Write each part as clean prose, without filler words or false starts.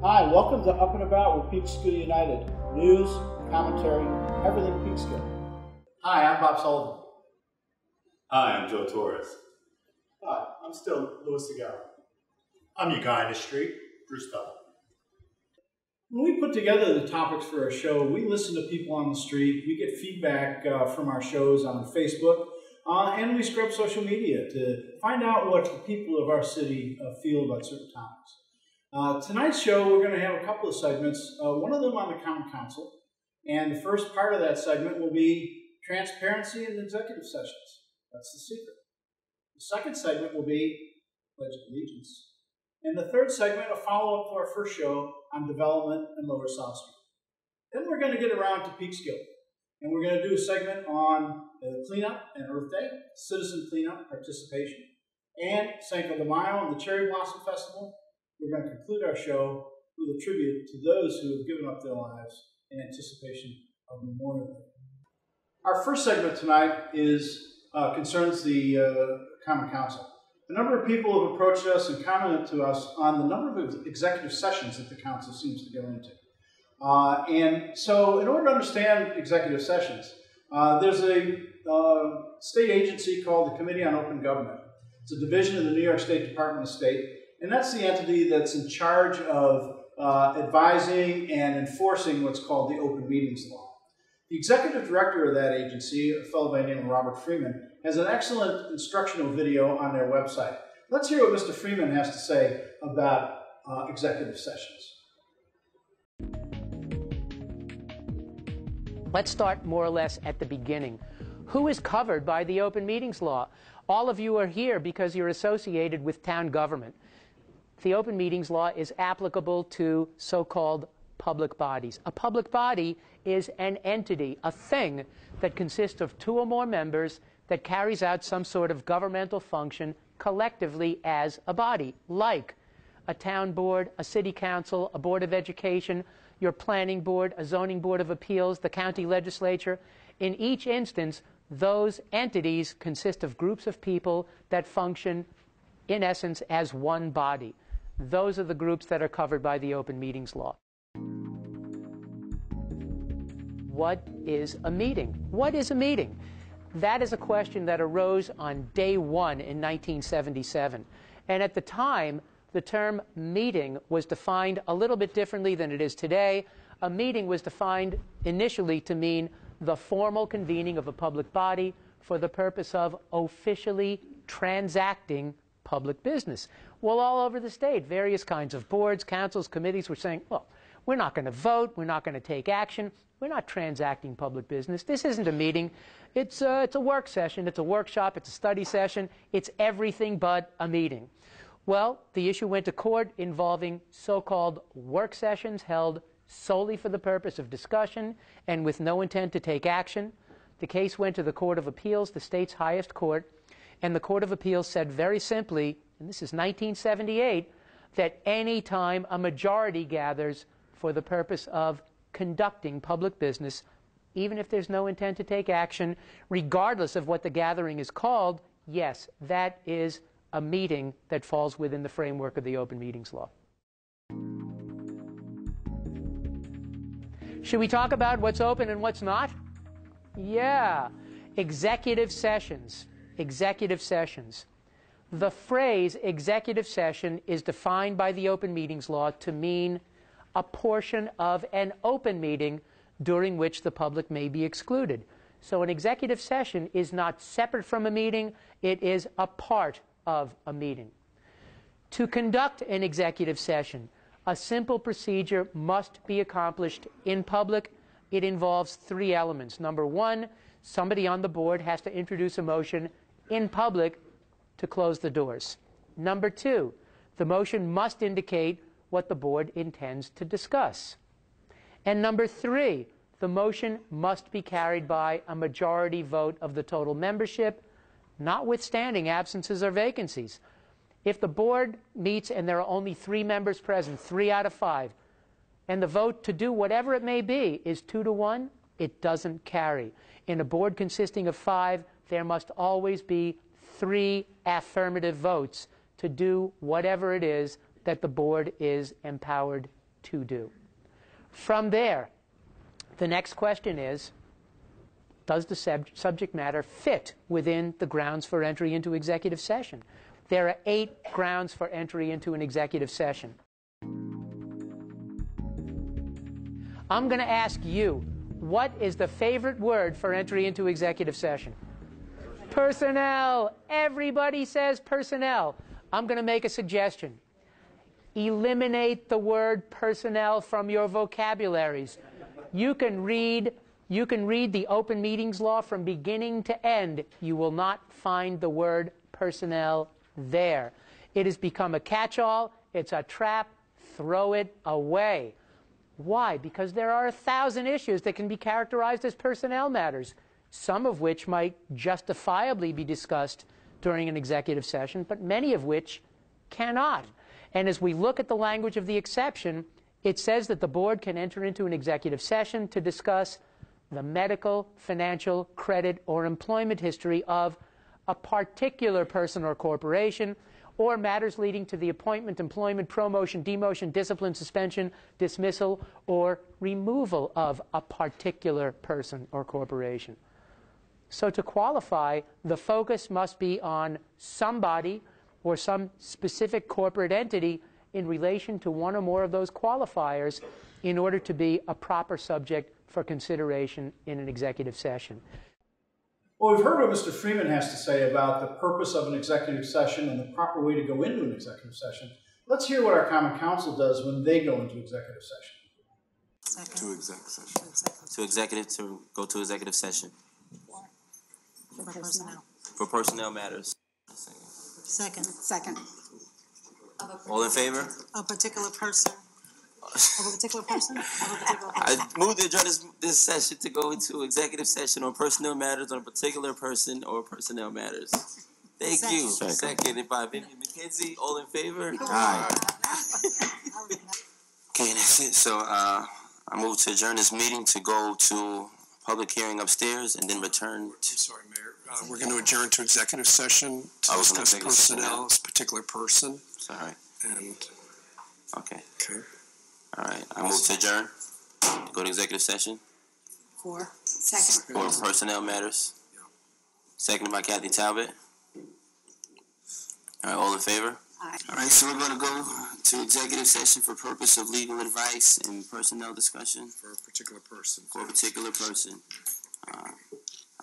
Hi, welcome to Up and About with Peekskill United. News, commentary, everything Peekskill. Hi, I'm Bob Sullivan. Hi, I'm Joe Torres. Hi, I'm still Louis Segal. I'm your guy in the street, Bruce Bell. When we put together the topics for our show, we listen to people on the street. We get feedback from our shows on Facebook, and we scrub social media to find out what the people of our city feel about certain topics. Tonight's show, we're going to have a couple of segments, one of them on the Common Council, and the first part of that segment will be transparency in executive sessions. That's the secret. The second segment will be Pledge of Allegiance. And the third segment, a follow-up to our first show on development in Lower South Street. Then we're going to get around to Peekskill, and we're going to do a segment on cleanup and Earth Day, citizen cleanup participation, and Cinco de Mayo and the Cherry Blossom Festival. We're going to conclude our show with a tribute to those who have given up their lives in anticipation of Memorial Day. Our first segment tonight concerns the Common Council. A number of people have approached us and commented to us on the number of executive sessions that the Council seems to go into. And so in order to understand executive sessions, there's a state agency called the Committee on Open Government. It's a division of the New York State Department of State, and that's the entity that's in charge of advising and enforcing what's called the Open Meetings Law. The executive director of that agency, a fellow by the name of Robert Freeman, has an excellent instructional video on their website. Let's hear what Mr. Freeman has to say about executive sessions. Let's start more or less at the beginning. Who is covered by the Open Meetings Law? All of you are here because you're associated with town government. The Open Meetings Law is applicable to so-called public bodies. A public body is an entity, a thing that consists of two or more members that carries out some sort of governmental function collectively as a body, like a town board, a city council, a board of education, your planning board, a zoning board of appeals, the county legislature. In each instance, those entities consist of groups of people that function, in essence, as one body. Those are the groups that are covered by the Open Meetings Law. What is a meeting? What is a meeting? That is a question that arose on day one in 1977. And at the time, the term meeting was defined a little bit differently than it is today. A meeting was defined initially to mean the formal convening of a public body for the purpose of officially transacting public business. Well, all over the state, various kinds of boards, councils, committees were saying, well, we're not going to vote, we're not going to take action, we're not transacting public business. This isn't a meeting. It's a work session, it's a workshop, it's a study session, it's everything but a meeting. Well, the issue went to court involving so-called work sessions held solely for the purpose of discussion and with no intent to take action. The case went to the Court of Appeals, the state's highest court, and the Court of Appeals said very simply, and this is 1978, that any time a majority gathers for the purpose of conducting public business, even if there's no intent to take action, regardless of what the gathering is called, yes, that is a meeting that falls within the framework of the Open Meetings Law. Should we talk about what's open and what's not? Yeah. Executive sessions. Executive sessions. The phrase executive session is defined by the Open Meetings Law to mean a portion of an open meeting during which the public may be excluded. So an executive session is not separate from a meeting, it is a part of a meeting. To conduct an executive session, a simple procedure must be accomplished in public. It involves three elements. Number one, somebody on the board has to introduce a motion in public to close the doors. Number two, the motion must indicate what the board intends to discuss. And number three, the motion must be carried by a majority vote of the total membership, notwithstanding absences or vacancies. If the board meets and there are only 3 members present, 3 out of 5, and the vote to do whatever it may be is 2-1, it doesn't carry. In a board consisting of 5, there must always be 3 affirmative votes to do whatever it is that the board is empowered to do. From there, the next question is, does the subject matter fit within the grounds for entry into executive session? There are 8 grounds for entry into an executive session. I'm going to ask you, what is the favorite word for entry into executive session? Personnel. Everybody says personnel. I'm going to make a suggestion. Eliminate the word personnel from your vocabularies. You can read the open meetings law from beginning to end. You will not find the word personnel there. It has become a catch-all. It's a trap. Throw it away. Why? Because there are 1,000 issues that can be characterized as personnel matters, some of which might justifiably be discussed during an executive session, but many of which cannot. And as we look at the language of the exception, it says that the board can enter into an executive session to discuss the medical, financial, credit, or employment history of a particular person or corporation, or matters leading to the appointment, employment, promotion, demotion, discipline, suspension, dismissal, or removal of a particular person or corporation. So to qualify, the focus must be on somebody or some specific corporate entity in relation to one or more of those qualifiers in order to be a proper subject for consideration in an executive session. Well, we've heard what Mr. Freeman has to say about the purpose of an executive session and the proper way to go into an executive session. Let's hear what our Common Council does when they go into executive session. To executive session. To go to executive session. For personnel. For personnel matters. Second. All in favor? A particular person. Of a particular person? I move to adjourn this session to go into executive session on personnel matters on a particular person or personnel matters. Thank you. Seconded by Vivian McKenzie. All in favor? Aye. Okay, that's it. So I move to adjourn this meeting to go to public hearing upstairs and then return to... Sorry, Mayor. We're going to adjourn to executive session to discuss personnel, a particular person. Sorry. And... Okay. Okay. All right. I move to adjourn. Go to executive session. For personnel matters. Yeah. Seconded by Kathy Talbot. All right. All in favor? Aye. All right. So we're going to go to executive session for purpose of legal advice and personnel discussion. For a particular person. For a particular person. I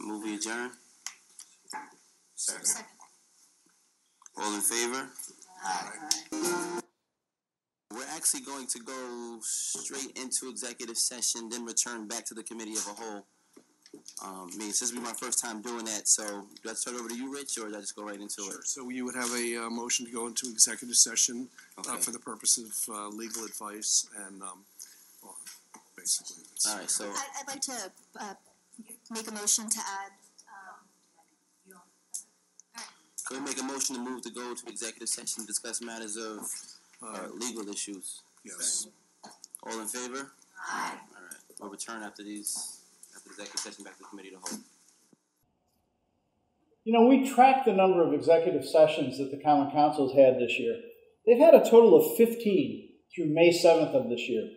move we adjourn. Second. All in favor? Aye. We're actually going to go straight into executive session, then return back to the committee of a whole. Since this will be my first time doing that, so do I turn it over to you, Rich, or do I just go right into it? So you would have a motion to go into executive session Okay. for the purpose of legal advice and, well, basically. All right, so I'd like to make a motion to add. can we make a motion to move to go to executive session to discuss matters of legal issues? Yes. All in favor? Aye. All right. We'll return after the executive session back to the committee of the whole. You know, we tracked the number of executive sessions that the Common Council has had this year. They've had a total of 15 through May 7th of this year.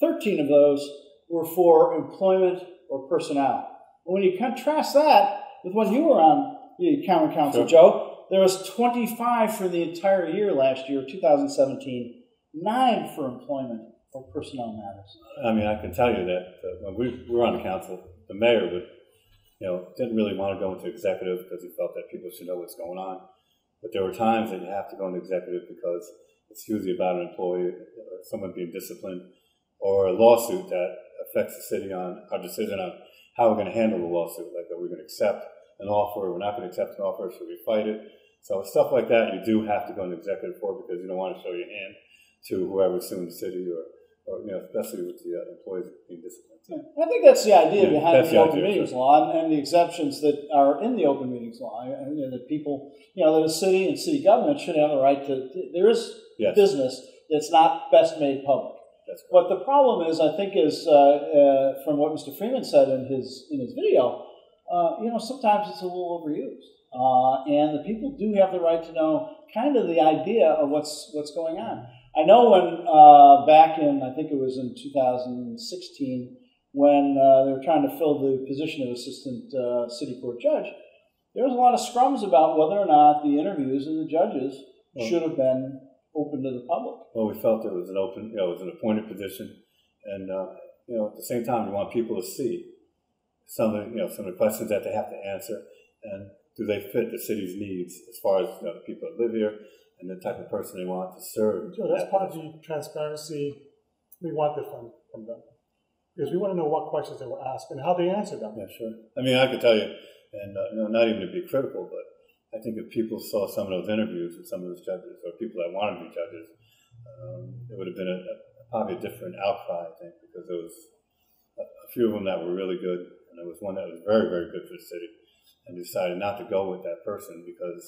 13 of those were for employment or personnel. And when you contrast that with when you were on the Common Council, Joe, there was 25 for the entire year last year, 2017, 9 for employment or personnel matters. I mean, I can tell you that when we were on the council, the mayor didn't really want to go into executive because he felt that people should know what's going on. But there were times that you have to go into executive because it's usually about an employee, or someone being disciplined, or a lawsuit that affects the city on our decision on how we're going to handle the lawsuit. Like, are we going to accept an offer, or we're not going to accept an offer, should we fight it? So stuff like that you do have to go into executive for because you don't want to show your hand to whoever's suing the city or especially with the employees being disciplined. Yeah. I think that's the idea behind the open idea, meetings law and the exceptions that are in the open meetings law. That people, that a city and city government should have the right to. There is business that's not best made public. But the problem is, I think, is from what Mr. Freeman said in his video. Sometimes it's a little overused, and the people do have the right to know kind of the idea of what's going on. I know when back in, I think it was in 2016, when they were trying to fill the position of assistant city court judge, there was a lot of scrums about whether or not the interviews of the judges should have been open to the public. Well, we felt it was an open, it was an appointed position, and at the same time, we want people to see some of the questions that they have to answer, and do they fit the city's needs as far as the people that live here and the type of person they want to serve. So that's part of the transparency we wanted from them, because we want to know what questions they were asked and how they answered them. Yeah, sure. I mean, I could tell you, and not even to be critical, but I think if people saw some of those interviews with some of those judges or people that wanted to be judges, it would have been probably a different outcry, I think, because there was a few of them that were really good, and there was one that was very, very good for the city, and decided not to go with that person because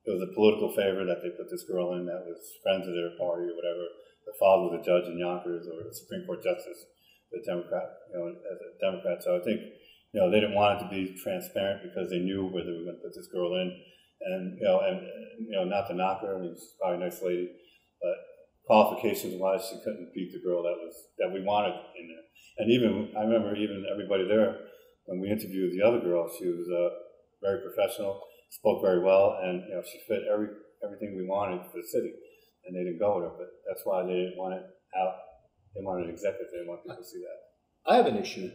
it was a political favor that they put this girl in that was friends of their party or whatever. The father was a judge in Yonkers or a Supreme Court justice, the Democrat, as a Democrat. So I think, they didn't want it to be transparent because they knew where they were going to put this girl in, and not to knock her. I mean, she's probably a nice lady, but qualifications-wise, she couldn't beat the girl that we wanted in there. And I remember everybody there, when we interviewed the other girl, she was very professional, spoke very well, and she fit everything we wanted for the city. And they didn't go with her, but that's why they didn't want it out. They wanted it executive. They didn't want people to see that. I have an issue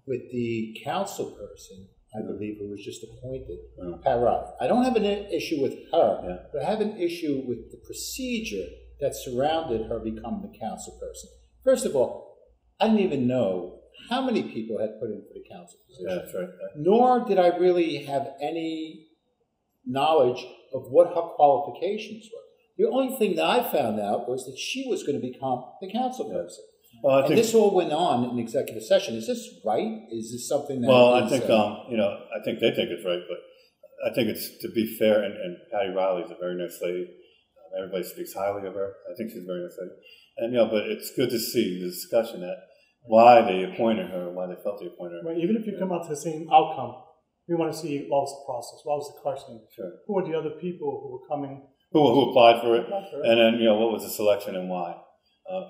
with the council person, I believe, who was just appointed, Pat Riley. I don't have an issue with her, but I have an issue with the procedure that surrounded her becoming the council person. First of all, I didn't even know how many people had put in for the council position. Yeah, that's right. Nor did I really have any knowledge of what her qualifications were. The only thing that I found out was that she was going to become the council person. Well, and this all went on in executive session. Is this right? Is this something that? Well, I think I think they think it's right, but I think it's to be fair. And Patty Riley is a very nice lady. Everybody speaks highly of her. I think she's a very nice lady. And but it's good to see the discussion that why they appointed her, why they felt they appointed her. Right, even if you come out to the same outcome, we want to see what was the process, what was the questioning, who were the other people who were coming, who applied for it, and then what was the selection and why.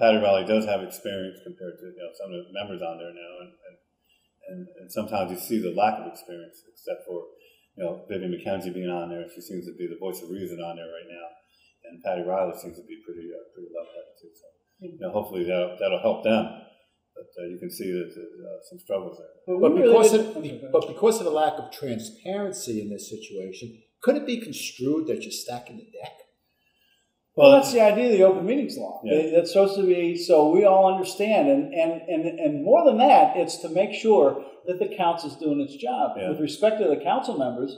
Patty Riley does have experience compared to some of the members on there now, and sometimes you see the lack of experience, except for Vivian McKenzie being on there. She seems to be the voice of reason on there right now, and Patty Riley seems to be pretty level-headed too. So hopefully that'll help them. But you can see that there's some struggles there. But because of the lack of transparency in this situation, could it be construed that you're stacking the deck? Well, that's the idea of the open meetings law. Yeah. That's supposed to be so we all understand, and more than that, it's to make sure that the council's doing its job. Yeah. With respect to the council members,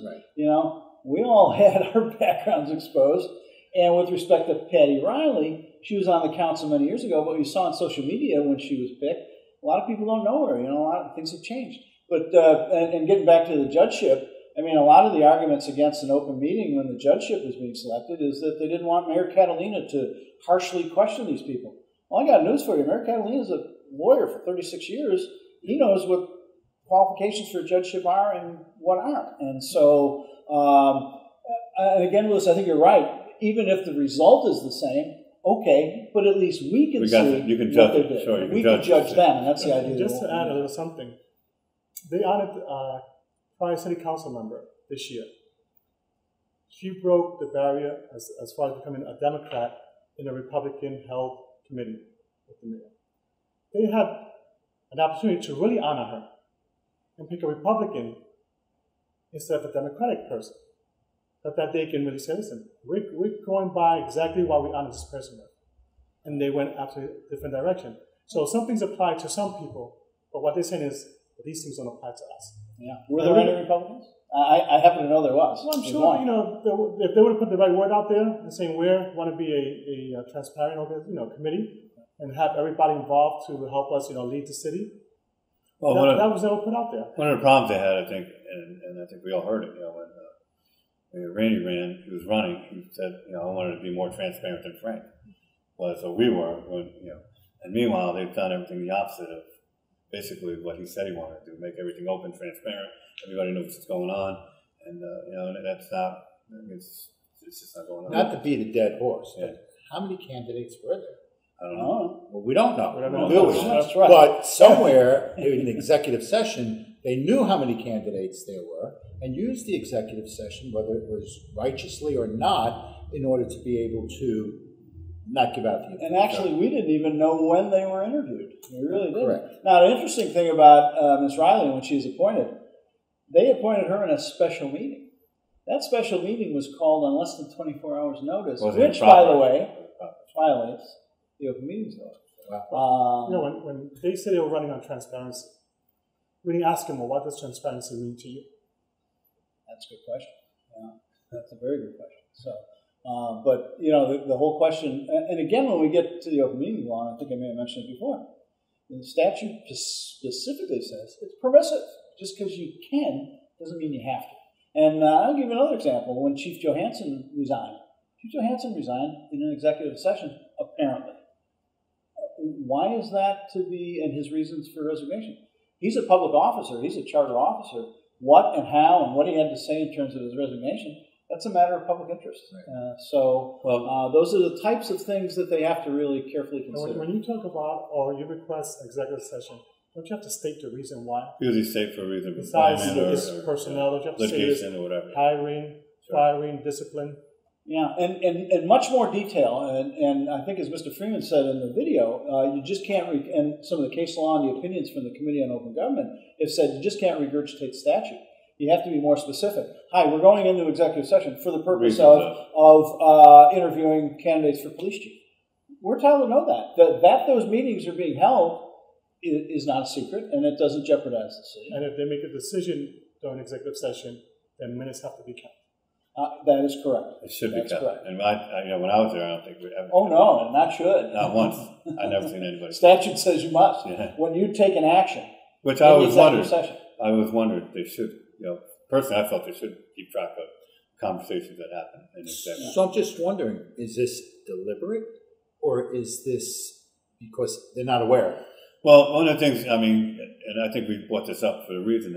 we all had our backgrounds exposed, and with respect to Patty Riley, she was on the council many years ago, but we saw on social media when she was picked, a lot of people don't know her. A lot of things have changed. But and getting back to the judgeship, I mean, a lot of the arguments against an open meeting when the judgeship was being selected is that they didn't want Mayor Catalina to harshly question these people. Well, I got news for you. Mayor Catalina is a lawyer for 36 years. He knows what qualifications for a judgeship are and what aren't. And so, and again, Louis, I think you're right. Even if the result is the same, okay, but at least we can see you can judge what they did. Sure, we can judge them, and that's the idea. Just to add a little something, they honored prior city council member this year. She broke the barrier as far as becoming a Democrat in a Republican-held committee with the mayor. They had an opportunity to really honor her and pick a Republican instead of a Democratic person. But that they can really say, listen, we're going by exactly what we honor this person with. And they went absolutely different direction. So some things apply to some people, but what they're saying is that these things don't apply to us. Yeah. Were there any Republicans? I happen to know there was. Well, I'm sure, if they would have put the right word out there and saying we want to be a transparent committee and have everybody involved to help us lead the city, that was never put out there. One of the problems they had, I think, and I think we all heard it, when Randy ran, he was running, he said, I wanted to be more transparent than Frank. Well, so we were, and meanwhile, they've done everything the opposite of basically what he said he wanted to do, make everything open, transparent, everybody knows what's going on, and, and that's not, it's just not going on. Not to beat a dead horse, but how many candidates were there? I don't know. Well, we don't know. We don't know. Do we? That's right. But somewhere in the executive session, they knew how many candidates there were and used the executive session, whether it was righteously or not, in order to be able to not give out the information. And actually, we didn't even know when they were interviewed. We really didn't. Correct. Now, the interesting thing about Ms. Riley, when she was appointed, they appointed her in a special meeting. That special meeting was called on less than 24 hours' notice, which, by the way, violates the open meetings law. Wow. When they said they were running on transparency, we didn't ask them, well, what does transparency mean to you? That's a good question. Yeah, that's a very good question. So, but the whole question, and again, when we get to the open meetings law, I think I may have mentioned it before, the statute specifically says it's permissive. Just because you can doesn't mean you have to. And I'll give you another example. When Chief Johansson resigned in an executive session, apparently. Why is that to be, and his reasons for resignation? He's a public officer. He's a charter officer. What and how and what he had to say in terms of his resignation, that's a matter of public interest. Right. Those are the types of things that they have to really carefully consider. When you talk about or you request executive session, don't you have to state the reason why? Usually state for a reason. Besides personnel, don't you have to litigation say or whatever. Hiring, firing, discipline. Yeah, and much more detail. And I think, as Mr. Freeman said in the video, you just can't, and some of the case law and the opinions from the Committee on Open Government have said you just can't regurgitate statute. You have to be more specific. Hi, we're going into executive session for the purpose of interviewing candidates for police chief. We're entitled to know that those meetings are being held is not a secret, and it doesn't jeopardize the city. And if they make a decision during executive session, then minutes have to be kept. That is correct. It should be kept. Correct. And when I was there, I don't think we ever. Oh no, not should. Not once. I've never seen anybody. Statute says you must. Yeah. When you take an action. Which I always wondered. They should. Personally, I felt they should keep track of conversations that happen in executive. So I'm just wondering: is this deliberate, or is this because they're not aware? Well, one of the things, and I think we brought this up for the reason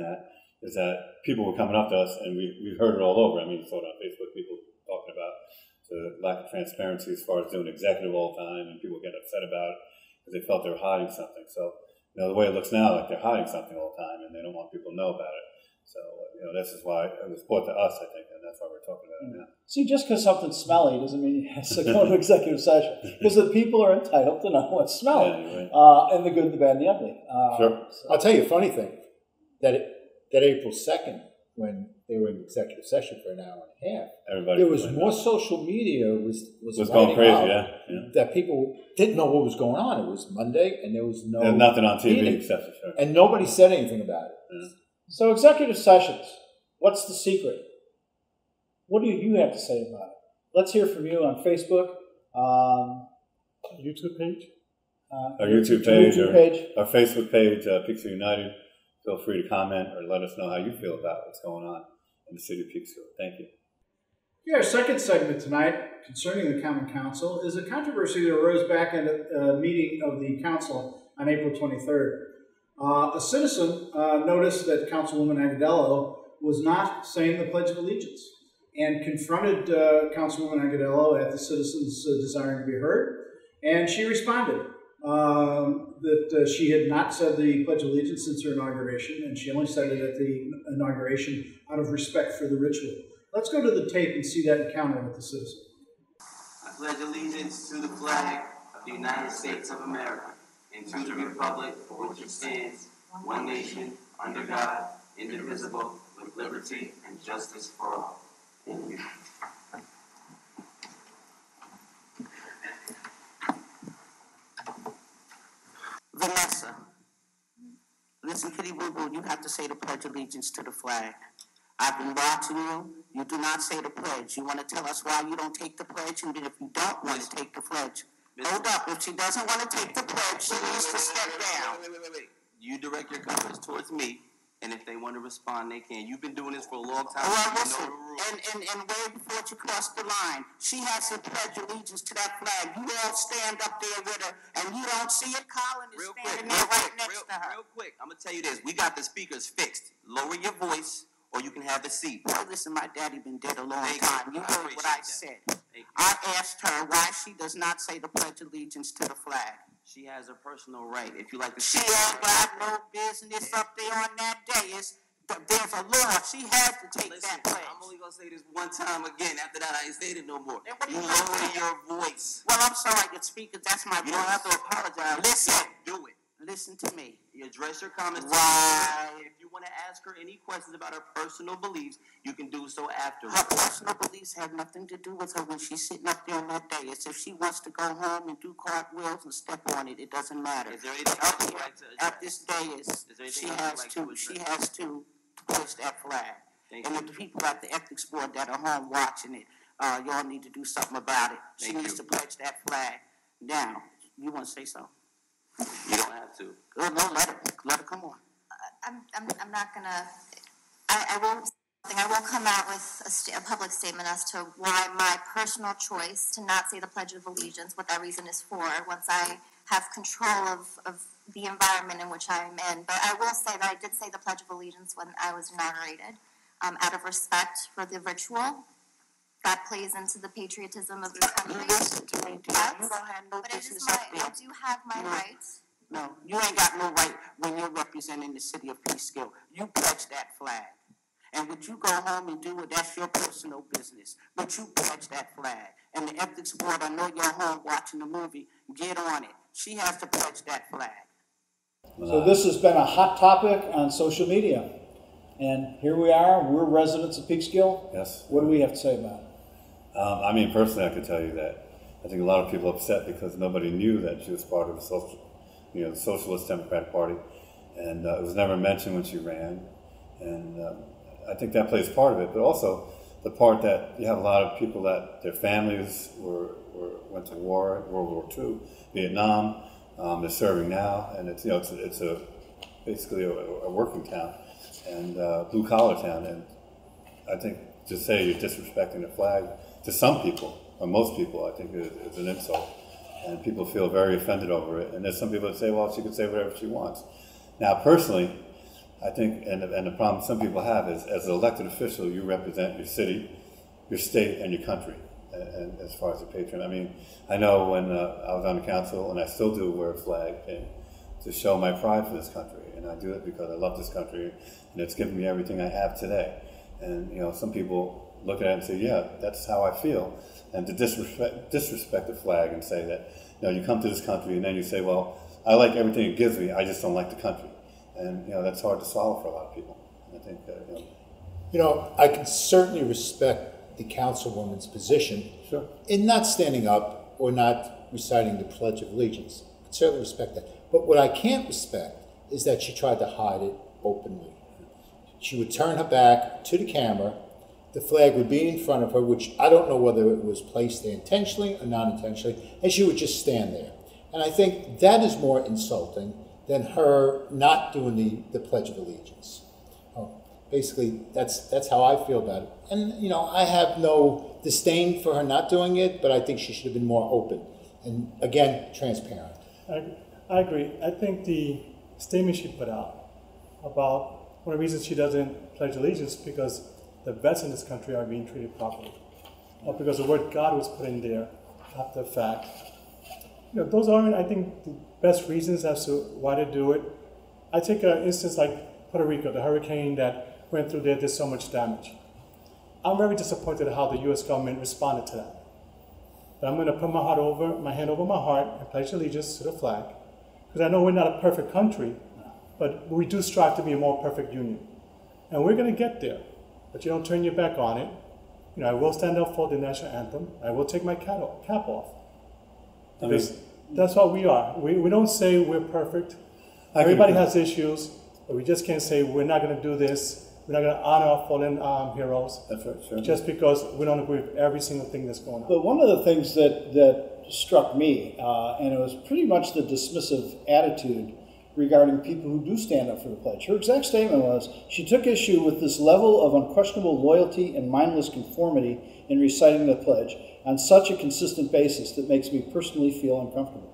is that people were coming up to us, and we've heard it all over. You saw it on Facebook, people talking about the lack of transparency as far as doing executive all the time, and people get upset about it because they felt they were hiding something. So, the way it looks now, like they're hiding something all the time, and they don't want people to know about it. So, this is why it was brought to us, I think, and that's why we're talking about it now. See, just because something's smelly doesn't mean it has to go into executive session. Because the people are entitled to know what's smelly. Yeah, right. And the good, the bad, and the ugly. Sure. So. I'll tell you a funny thing. That April 2nd, when they were in executive session for an hour and a half, there was more social media was going crazy, yeah. That people didn't know what was going on. It was Monday, and there was There's nothing on TV except for sure. And nobody said anything about it. Yeah. So executive sessions, what's the secret? What do you have to say about it? Let's hear from you on Facebook. YouTube page? Our YouTube page, our Facebook page, Peekskill United. Feel free to comment or let us know how you feel about what's going on in the city of Peekskill. Thank you. Yeah, our second segment tonight concerning the Common Council is a controversy that arose back at a meeting of the council on April 23rd. A citizen noticed that Councilwoman Agudelo was not saying the Pledge of Allegiance and confronted Councilwoman Agudelo at the citizens' desiring to be heard, and she responded that she had not said the Pledge of Allegiance since her inauguration, and she only said it at the inauguration out of respect for the ritual. Let's go to the tape and see that encounter with the citizen. I pledge allegiance to the flag of the United States of America and to the republic for which it stands, one nation, under God, indivisible, with liberty and justice for all. Thank you. Vanessa, listen, Kitty Boo Boo, you have to say the Pledge of Allegiance to the flag. I've been watching you. You do not say the pledge. You want to tell us why you don't take the pledge? And then if you don't want to take the pledge, hold up. If she doesn't want to take the pledge, she needs to step down. Wait. You direct your comments towards me, and if they want to respond, they can. You've been doing this for a long time. Well, listen, and way before you cross the line, she has to pledge allegiance to that flag. You all stand up there with her, and you don't see it. Colin is standing there right next to her. Real quick, I'm going to tell you this. We got the speakers fixed. Lower your voice, or you can have a seat. Well, listen, my daddy been dead a long time. You heard what I said. I asked her why she does not say the Pledge of Allegiance to the flag. She has a personal right. If you like to, she ain't got no business up there on that dais. There's a law. She has to take that pledge. I'm only gonna say this one time again. After that, I ain't saying it no more. You lower your voice. Well, I'm sorry, the speaker. That's my. You don't have to apologize. Listen, do it. Listen to me. You address your comments. Why? If you want to ask her any questions about her personal beliefs, you can do so after. Her personal beliefs have nothing to do with her when she's sitting up there on that dais. If she wants to go home and do cartwheels and step on it, it doesn't matter. Is there anything else you'd like to address? At this dais, she has to push that flag. And if the people at the ethics board that are home watching it, y'all need to do something about it. She needs to pledge that flag. Now, you want to say something? You don't have to. Oh, no, let her come on. I'm not gonna. I will come out with a public statement as to why my personal choice to not say the Pledge of Allegiance, what that reason is for, once I have control of the environment in which I'm in. But I will say that I did say the Pledge of Allegiance when I was inaugurated, out of respect for the ritual. That plays into the patriotism of this country. Listen to me, dear. You don't have no business up there. I do have my rights. No, you ain't got no right when you're representing the city of Peekskill. You pledge that flag. And what you go home and do, that's your personal business. But you pledge that flag. And the ethics board, I know you're home watching the movie, get on it. She has to pledge that flag. So this has been a hot topic on social media. And here we are, we're residents of Peekskill. Yes. What do we have to say about it? I mean, personally, I can tell you that I think a lot of people are upset because nobody knew that she was part of the Socialist Democratic Party, and it was never mentioned when she ran. And I think that plays part of it, but also the part that you have a lot of people that their families went to war, World War II, Vietnam. They're serving now, and it's basically a working town and blue collar town. And I think to say you're disrespecting the flag to some people, or most people, I think is an insult. And people feel very offended over it. And there's some people that say, well, she can say whatever she wants. Now, personally, I think, and the problem some people have is, as an elected official, you represent your city, your state, and your country. And as far as a patron, I mean, I know when I was on the council, and I still do wear a flag to show my pride for this country. And I do it because I love this country, and it's given me everything I have today. And some people look at it and say, yeah, that's how I feel. And to disrespect the flag and say that, you come to this country and then you say, well, I like everything it gives me, I just don't like the country. And, that's hard to swallow for a lot of people. I think, I can certainly respect the councilwoman's position in not standing up or not reciting the Pledge of Allegiance. I can certainly respect that. But what I can't respect is that she tried to hide it openly. She would turn her back to the camera. The flag would be in front of her, which I don't know whether it was placed there intentionally or not intentionally, and she would just stand there. And I think that is more insulting than her not doing the Pledge of Allegiance. Basically, that's how I feel about it. And, I have no disdain for her not doing it, but I think she should have been more open and, again, transparent. I agree. I think the statement she put out about one of the reasons she doesn't pledge allegiance because the vets in this country are being treated properly. Not because the word God was put in there after the fact. Those aren't, I think, the best reasons as to why to do it. I take an instance like Puerto Rico, the hurricane that went through there did so much damage. I'm very disappointed at how the U.S. government responded to that. But I'm going to put my hand over my heart and pledge allegiance to the flag. Because I know we're not a perfect country, but we do strive to be a more perfect union. And we're going to get there. But you don't turn your back on it. I will stand up for the national anthem. I will take my cap off. Because that's what we are. We don't say we're perfect. Everybody has issues, but we just can't say we're not going to do this. We're not going to honor our fallen heroes. That's right, sure. Just because we don't agree with every single thing that's going on. But one of the things that struck me, and it was pretty much the dismissive attitude regarding people who do stand up for the pledge. Her exact statement was, she took issue with this level of unquestionable loyalty and mindless conformity in reciting the pledge on such a consistent basis that makes me personally feel uncomfortable.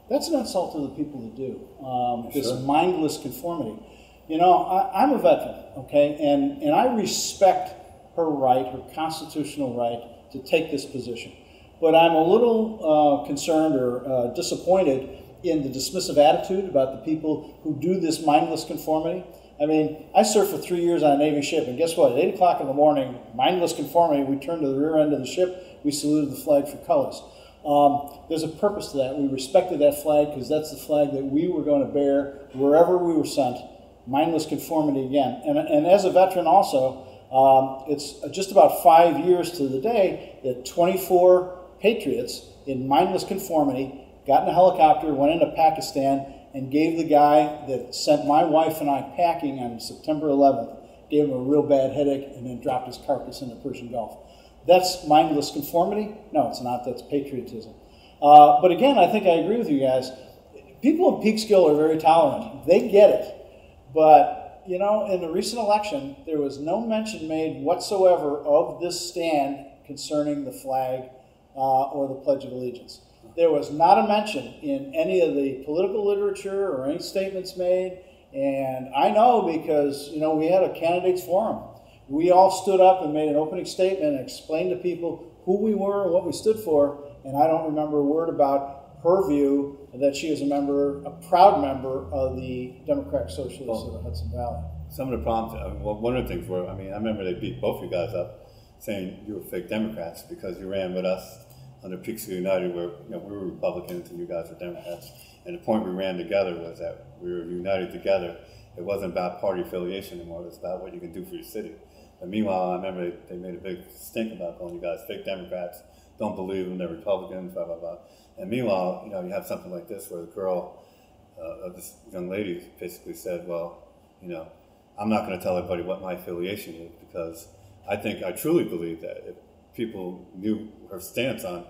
That's an insult to the people who do, this mindless conformity. I'm a veteran, okay, and I respect her right, her constitutional right to take this position. But I'm a little concerned or disappointed in the dismissive attitude about the people who do this mindless conformity. I mean, I served for 3 years on a Navy ship, and guess what? At 8 o'clock in the morning, mindless conformity, we turned to the rear end of the ship, we saluted the flag for colors. There's a purpose to that. We respected that flag because that's the flag that we were going to bear wherever we were sent. Mindless conformity again. And as a veteran also, it's just about 5 years to the day that 24 patriots in mindless conformity got in a helicopter, went into Pakistan, and gave the guy that sent my wife and I packing on September 11th, gave him a real bad headache, and then dropped his carcass in the Persian Gulf. That's mindless conformity? No, it's not. That's patriotism. But again, I think I agree with you guys. People in Peekskill are very tolerant. They get it. But, you know, in the recent election, there was no mention made whatsoever of this stand concerning the flag or the Pledge of Allegiance. There was not a mention in any of the political literature or any statements made. And I know because, you know, we had a candidates forum. We all stood up and made an opening statement and explained to people who we were and what we stood for. And I don't remember a word about her view that she is a member, a proud member of the Democratic Socialists of the Hudson Valley. Some of the problems, well, one of the things were, I mean, I remember they beat both you guys up saying you were fake Democrats because you ran with us under Peekskill United where, you know, we were Republicans and you guys were Democrats. And the point we ran together was that we were united together. It wasn't about party affiliation anymore. It was about what you can do for your city. And meanwhile, I remember they made a big stink about calling you guys fake Democrats, don't believe them, they're Republicans, blah, blah, blah. And meanwhile, you know, you have something like this where the girl, this young lady basically said, well, you know, I'm not going to tell everybody what my affiliation is because I truly believe that if people knew her stance on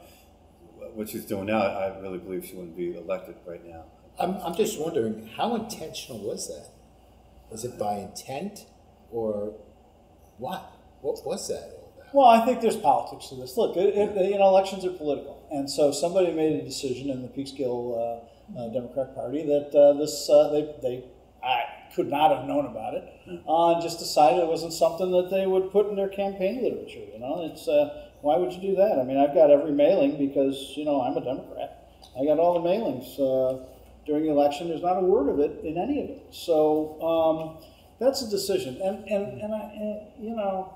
what she's doing now, I really believe she wouldn't be elected right now. I'm just wondering, how intentional was that? Was it by intent or what? What was that all about? Well, I think there's politics to this. Look, you know, elections are political. And so somebody made a decision in the Peekskill Democratic Party that I could not have known about it, just decided it wasn't something that they would put in their campaign literature. You know, it's why would you do that? I mean, I've got every mailing because, you know, I'm a Democrat. I got all the mailings during the election. There's not a word of it in any of it. So that's a decision, and you know,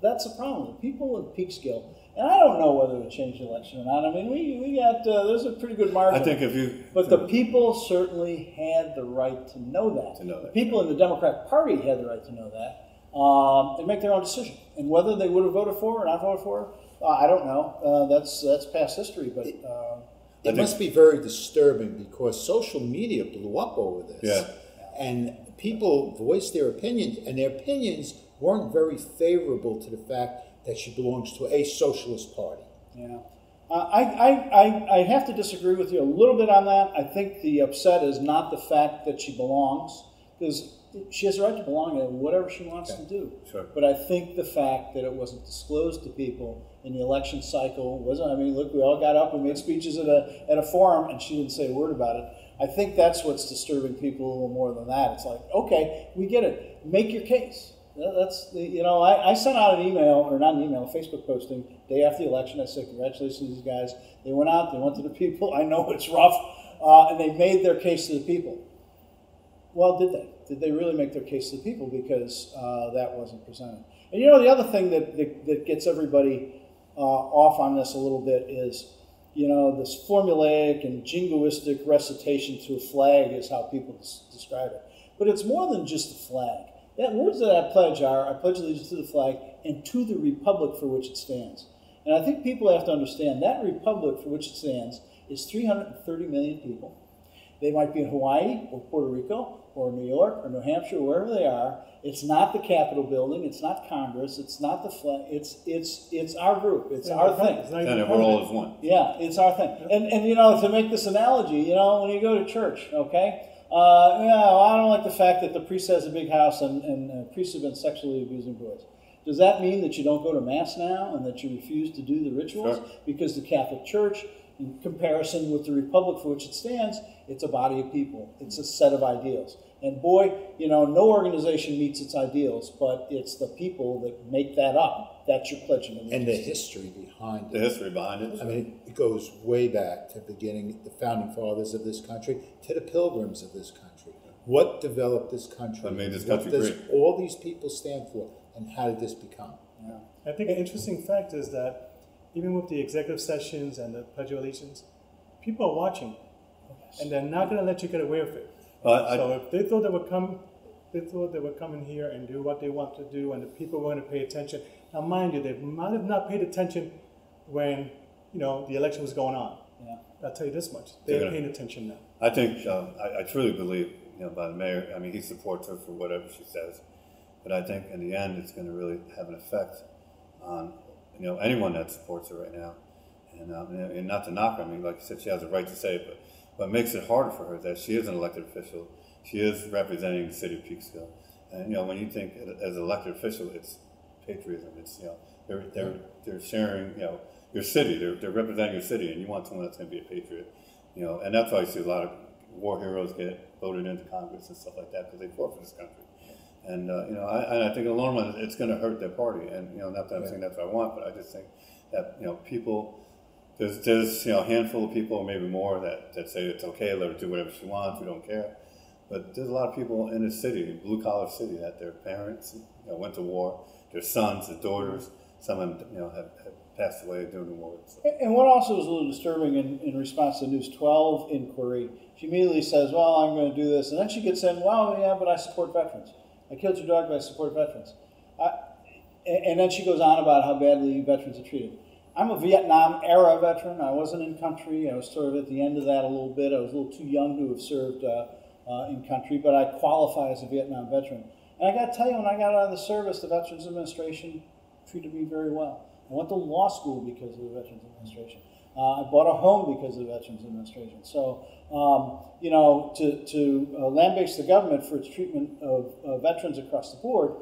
that's a problem. The people in Peekskill, and I don't know whether to change the election or not. I mean, we got there's a pretty good margin. I think if you, but the people certainly had the right to know that. The people in the Democratic Party had the right to know that. And make their own decision, and whether they would have voted for or not voted for, I don't know. That's past history, but. It must be very disturbing because social media blew up over this. Yeah. And people voiced their opinions, and their opinions weren't very favorable to the fact that she belongs to a socialist party. Yeah. I have to disagree with you a little bit on that. I think the upset is not the fact that she belongs, because she has the right to belong in whatever she wants to do. Sure. But I think the fact that it wasn't disclosed to people in the election cycle wasn't. I mean, look, we all got up and made speeches at a forum, and she didn't say a word about it. I think that's what's disturbing people a little more than that. It's like, okay, we get it. Make your case. That's the, you know, I sent out an email, or not an email, a Facebook posting day after the election. I said, congratulations to these guys. They went out, they went to the people. I know it's rough, and they made their case to the people. Well, did they? Did they really make their case to the people? Because that wasn't presented. And you know, the other thing that gets everybody off on this a little bit is, you know, this formulaic and jingoistic recitation to a flag is how people describe it. But it's more than just the flag. That words of that pledge are, I pledge allegiance to the flag and to the republic for which it stands. And I think people have to understand that republic for which it stands is 330 million people. They might be in Hawaii or Puerto Rico or New York or New Hampshire, or wherever they are. It's not the Capitol building. It's not Congress. It's not the flag. It's our group. It's our thing. And we're all as one. Yeah, it's our thing. And you know, to make this analogy, you know, when you go to church, okay, I don't like the fact that the priest has a big house and priests have been sexually abusing boys. Does that mean that you don't go to Mass now and that you refuse to do the rituals? Sure. Because the Catholic Church, in comparison with the republic for which it stands, it's a body of people. It's a set of ideals. And boy, you know, no organization meets its ideals, but it's the people that make that up. that's your pledge of allegiance. And the history behind it. The history behind it. I mean, it goes way back to the beginning, the founding fathers of this country, to the pilgrims of this country. What developed this country? What made this country great? great? All these people stand for, and how did this become? Yeah. I think an interesting fact is that even with the executive sessions and the Pledge of Allegiance, people are watching, and they're not going to let you get away with it. So if they thought they would come in here and do what they want to do, and the people were going to pay attention. Now, mind you, they might have not paid attention when the election was going on. Yeah. I'll tell you this much: they're paying attention now. I think I truly believe, by the mayor. I mean, he supports her for whatever she says, but I think in the end, it's going to really have an effect on anyone that supports her right now. And not to knock her. I mean, like you said, she has a right to say it, but what makes it harder for her is that she is an elected official. She is representing the city of Peekskill, and when you think as an elected official, it's patriotism. It's they're sharing your city. They're representing your city, and you want someone that's going to be a patriot. And that's why you see a lot of war heroes get voted into Congress and stuff like that because they fought for this country. And I think in the long run it's going to hurt their party. And not that I'm saying that's what I want, but I just think that people. There's a handful of people, or maybe more, that say it's okay, let her do whatever she wants, we don't care. But there's a lot of people in this city, blue-collar city, that their parents went to war, their sons, their daughters, some of them have passed away during the war. So. And what also was a little disturbing in response to the News 12 inquiry, she immediately says, well, I'm going to do this. And then she gets in, well, yeah, but I support veterans. I killed your dog, but I support veterans. And then she goes on about how badly veterans are treated. I'm a Vietnam-era veteran. I wasn't in country. I was sort of at the end of that a little bit. I was a little too young to have served in country, but I qualify as a Vietnam veteran. And I got to tell you, when I got out of the service, the Veterans Administration treated me very well. I went to law school because of the Veterans Administration. I bought a home because of the Veterans Administration. So, to lambaste the government for its treatment of veterans across the board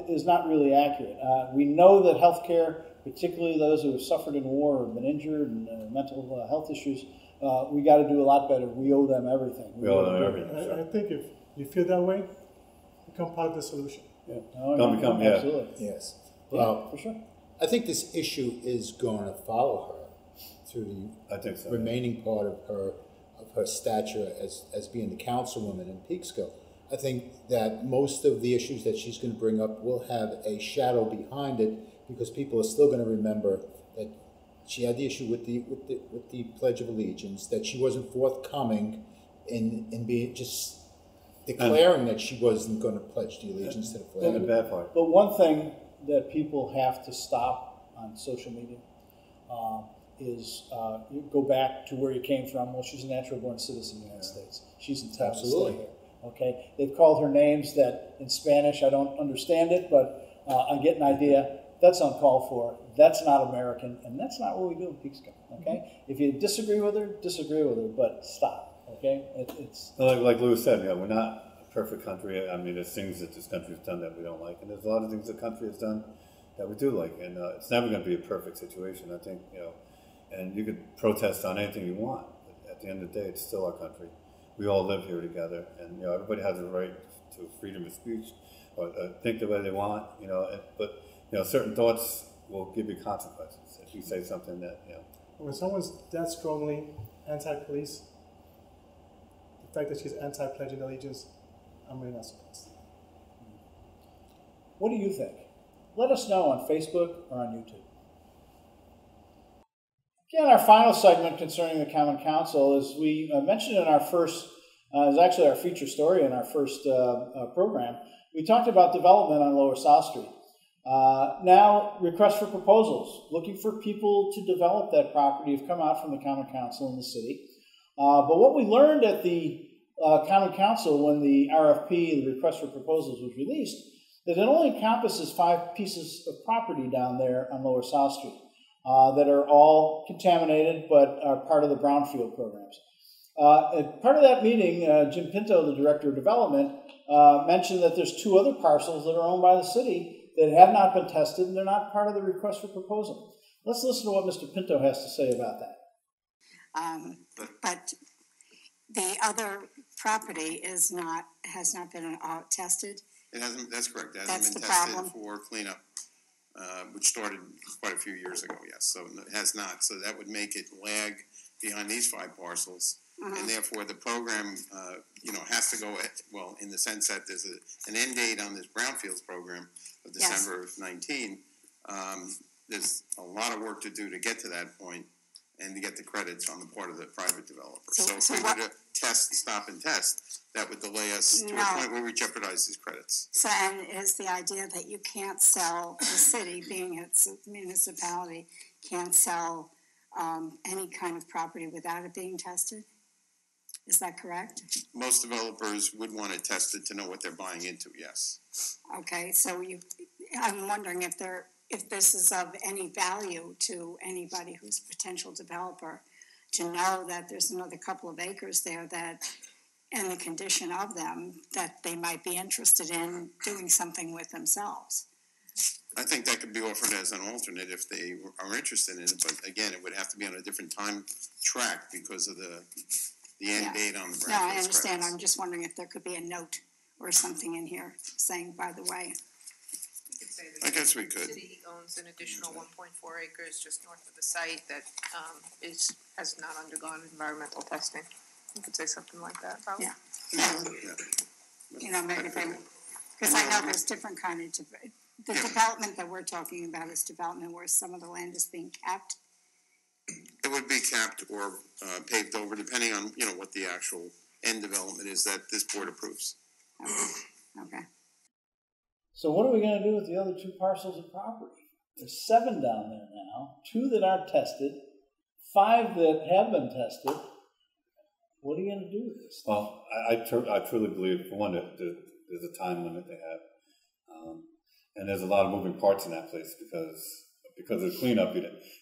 is not really accurate. We know that health care, particularly those who have suffered in war or been injured and mental health issues, we got to do a lot better. We owe them everything. We owe them everything. I think if you feel that way, become part of the solution. Yeah. Absolutely. Yes. Well, for sure. I think this issue is going to follow her through the remaining part of her stature as being the councilwoman in Peekskill. I think that most of the issues that she's going to bring up will have a shadow behind it, because people are still going to remember that she had the issue with the Pledge of Allegiance, that she wasn't forthcoming in being just declaring that she wasn't going to pledge the allegiance to the flag. The bad part. But one thing that people have to stop on social media is you go back to where you came from. Well, she's a natural-born citizen of the United States. She's entitled to stay here. Okay, they've called her names that in Spanish I don't understand it, but I get an idea. That's uncalled for. That's not American, and that's not what we do in Peekskill. Okay, if you disagree with her, but stop. Okay, it's like Louis said, we're not a perfect country. I mean, there's things that this country has done that we don't like, and there's a lot of things the country has done that we do like, and it's never going to be a perfect situation. I think and you could protest on anything you want, but at the end of the day, it's still our country. We all live here together, and everybody has a right to freedom of speech, or think the way they want. But certain thoughts will give you consequences if you say something that When someone's that strongly anti-police, the fact that she's anti-pledging allegiance, I'm really not surprised. What do you think? Let us know on Facebook or on YouTube. Again, our final segment concerning the Common Council, as we mentioned in our first, is actually our feature story in our first program, we talked about development on Lower South Street. Now, requests for proposals, looking for people to develop that property have come out from the Common Council in the city. But what we learned at the Common Council when the RFP, the request for proposals, was released, that it only encompasses 5 pieces of property down there on Lower South Street that are all contaminated but are part of the brownfield programs. At part of that meeting, Jim Pinto, the Director of Development, mentioned that there's 2 other parcels that are owned by the city that have not been tested, and they're not part of the request for proposal. Let's listen to what Mr. Pinto has to say about that. But the other property has not been tested. It hasn't. That's correct. It That's hasn't been the tested problem. for cleanup. which started quite a few years ago, yes. So it has not. So that would make it lag behind these 5 parcels. And therefore, the program, has to go well, in the sense that there's an end date on this brownfields program of December of 19. There's a lot of work to do to get to that point and to get the credits on the part of the private developer. So if we were to stop and test, that would delay us to a point where we jeopardize these credits. So, and is the idea that you can't sell, the city, being its municipality, can't sell any kind of property without it being tested? Is that correct? Most developers would want it tested to know what they're buying into, yes. Okay, so I'm wondering if this is of any value to anybody who's a potential developer to know that there's another couple of acres there that, and the condition of them, that they might be interested in doing something with themselves. I think that could be offered as an alternate if they are interested in it, but again, it would have to be on a different time track because of the end date on the brownfields. No, I understand. I'm just wondering if there could be a note or something in here saying, by the way. I guess we could. The city owns an additional 1.4 acres just north of the site that has not undergone environmental testing. You could say something like that, probably. Yeah. Maybe they, because I know there's different kind of, the development that we're talking about is development where some of the land is being capped. It would be capped or paved over, depending on, what the actual end development is that this board approves. Okay. So what are we going to do with the other 2 parcels of property? There's 7 down there now, 2 that aren't tested, 5 that have been tested. What are you going to do with this? Well, I truly believe, for one, that there's a time limit they have. And there's a lot of moving parts in that place because of the cleanup.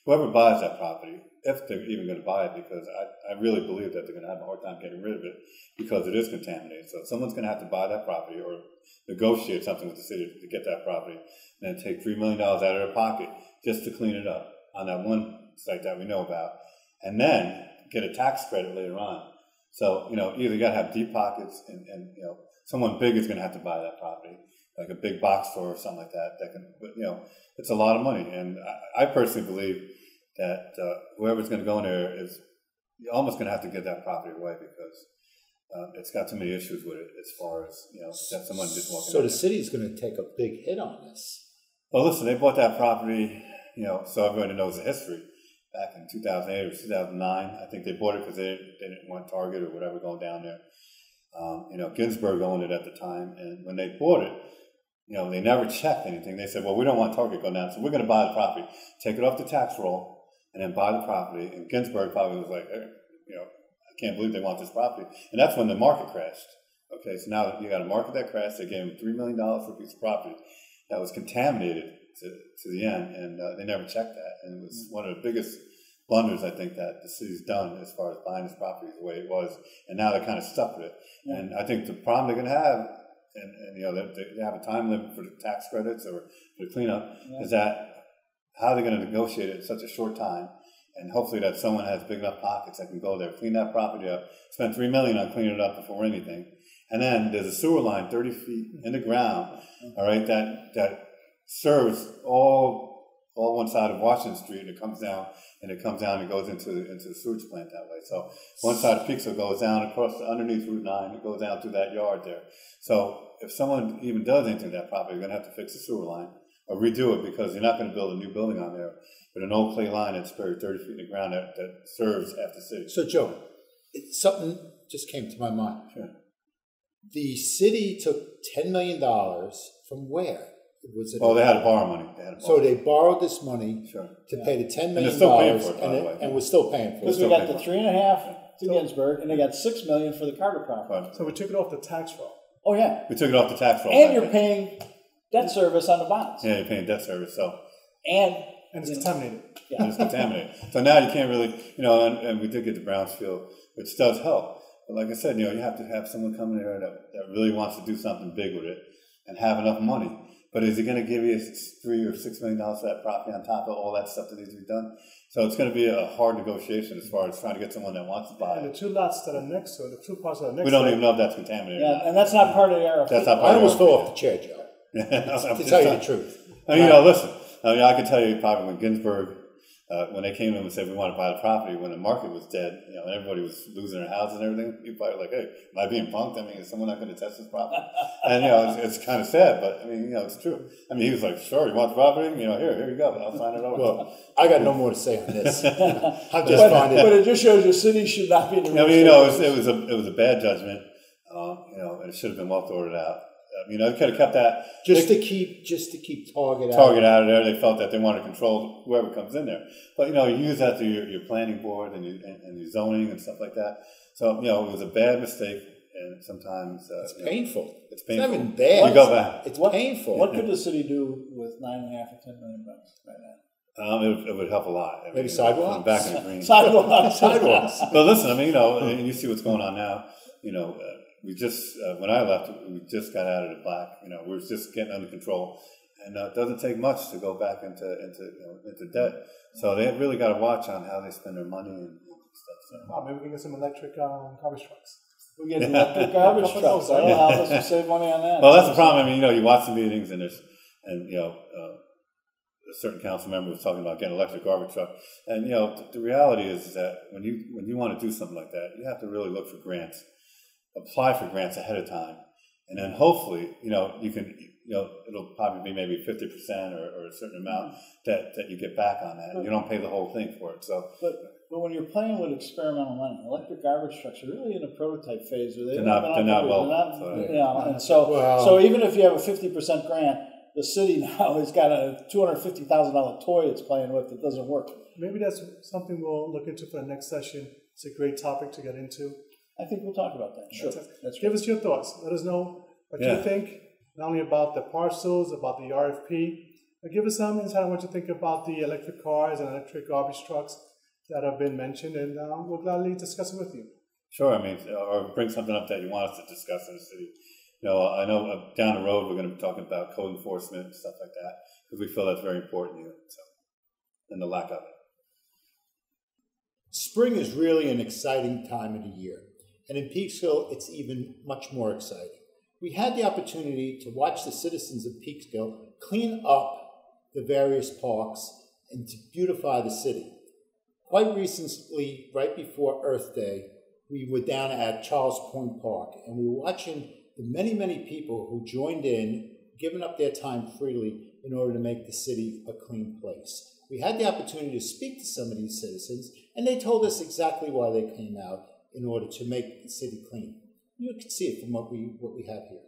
Whoever buys that property, if they're even going to buy it, because I really believe that they're going to have a hard time getting rid of it because it is contaminated. So someone's going to have to buy that property or negotiate something with the city to get that property and then take $3 million out of their pocket just to clean it up on that one site that we know about, and then get a tax credit later on. So, either you got to have deep pockets and someone big is going to have to buy that property, like a big box store or something like that. That can, it's a lot of money. And I personally believe that whoever's going to go in there is almost going to have to get that property away because it's got too many issues with it as far as, that someone just walking. So the city's going to take a big hit on this. Well, listen, they bought that property, so everybody knows the history. Back in 2008 or 2009, I think they bought it because they didn't want Target or whatever going down there. Ginsburg owned it at the time, and when they bought it, they never checked anything. They said, well, we don't want Target going down, so we're going to buy the property, take it off the tax roll, and then buy the property. And Ginsburg probably was like, I can't believe they want this property. And that's when the market crashed. Okay, so now you got a market that crashed. They gave them $3 million for a piece of property that was contaminated to the end, and they never checked that. And it was one of the biggest blunders, I think, that the city's done as far as buying this property the way it was. And now they're kind of stuck with it. And I think the problem they're going to have, and they have a time limit for the tax credits or for the cleanup, is that how they're going to negotiate it in such a short time. And hopefully that someone has big enough pockets that can go there, clean that property up, spend $3 million on cleaning it up before anything. And then there's a sewer line 30 feet in the ground, all right, that serves all one side of Washington Street, and it comes down and goes into the sewage plant that way. So one side of Peekskill goes down across underneath Route 9, it goes down through that yard there. So if someone even does anything to that property, you're going to have to fix the sewer line or redo it, because you're not going to build a new building on there with an old clay line that's buried 30 feet in the ground that serves half the city. So Joe, something just came to my mind. Sure. The city took $10 million from where? Was it? Oh, they had to borrow money. So they borrowed this money to pay the $10 million, and they're still paying for it, by the way. And we're still paying for it. Because we got the $3.5 to Ginsburg, and they got $6 million for the Carter property. So we took it off the tax roll. Oh yeah, we took it off the tax roll. And you're paying debt service on the bonds. Yeah, you're paying debt service. So and it's contaminated. Yeah, it's contaminated. So now you can't really, and we did get the Brownsfield, which does help. But like I said, you have to have someone come in there that really wants to do something big with it and have enough money. But is he going to give you $3 or $6 million for that property on top of all that stuff that needs to be done? So it's going to be a hard negotiation as far as trying to get someone that wants to buy it. And the 2 lots that are next to it, the 2 parts that are next to it. We don't even know if that's contaminated. Yeah, and that's not part of the RFP. That's not part I of almost fell off the chair, Joe. To tell you the truth. I mean, listen, I mean, I can tell you probably when Ginsburg, when they came to him and said we want to buy the property when the market was dead, you know, and everybody was losing their houses and everything, people were like, hey, am I being punked? I mean, is someone not going to test this property? And, you know, it's kind of sad, but I mean, you know, it's true. I mean, he was like, sure, you want the property? You know, here you go, I'll sign it over. Well, I got no more to say on this. I'm just finding But it just shows the city should not be in the I mean, you know, it was a bad judgment, you know, and it should have been well thought out. You know, they could have kept that just to keep target out of there. They felt that they wanted to control whoever comes in there, but you know, you use that to your planning board and your zoning and stuff like that. So you know, it was a bad mistake, and sometimes it's painful. It's painful. It's not even bad. You go back. It's painful. What could the city do with $9.5 or $10 million right now? It would help a lot. I mean, maybe sidewalks. Back in the green. Sidewalks. But listen, I mean, you know, and you see what's going on now. You know. We just, when I left, we just got out of the black. You know, we were just getting under control, and it doesn't take much to go back into debt. So they really got to watch on how they spend their money and stuff. So. Maybe we can get some electric garbage trucks. We get electric garbage trucks. That'll help us save money on that. Well, that's the problem. I mean, you know, you watch the meetings, and you know, a certain council member was talking about getting an electric garbage truck, and you know, the reality is that when you want to do something like that, you have to really look for grants. Apply for grants ahead of time, and then hopefully, you know, you can, you know, it'll probably be maybe 50% or a certain amount that you get back on that. You don't pay the whole thing for it. So, but when you're playing with experimental money, electric garbage trucks are really in a prototype phase. They're not well. You know, and so even if you have a 50% grant, the city now has got a $250,000 toy it's playing with that doesn't work. Maybe that's something we'll look into for the next session. It's a great topic to get into. I think we'll talk about that. Sure. Give us your thoughts. Let us know what you think, not only about the parcels, about the RFP, but give us some insight on what you think about the electric cars and electric garbage trucks that have been mentioned, and we'll gladly discuss it with you. Sure. I mean, or bring something up that you want us to discuss in the city. You know, I know down the road we're going to be talking about code enforcement and stuff like that, because we feel that's very important here, and the lack of it. Spring is really an exciting time of the year. And in Peekskill, it's even much more exciting. We had the opportunity to watch the citizens of Peekskill clean up the various parks and to beautify the city. Quite recently, right before Earth Day, we were down at Charles Point Park, and we were watching the many, many people who joined in, giving up their time freely in order to make the city a clean place. We had the opportunity to speak to some of these citizens, and they told us exactly why they came out in order to make the city clean. You can see it from what we have here.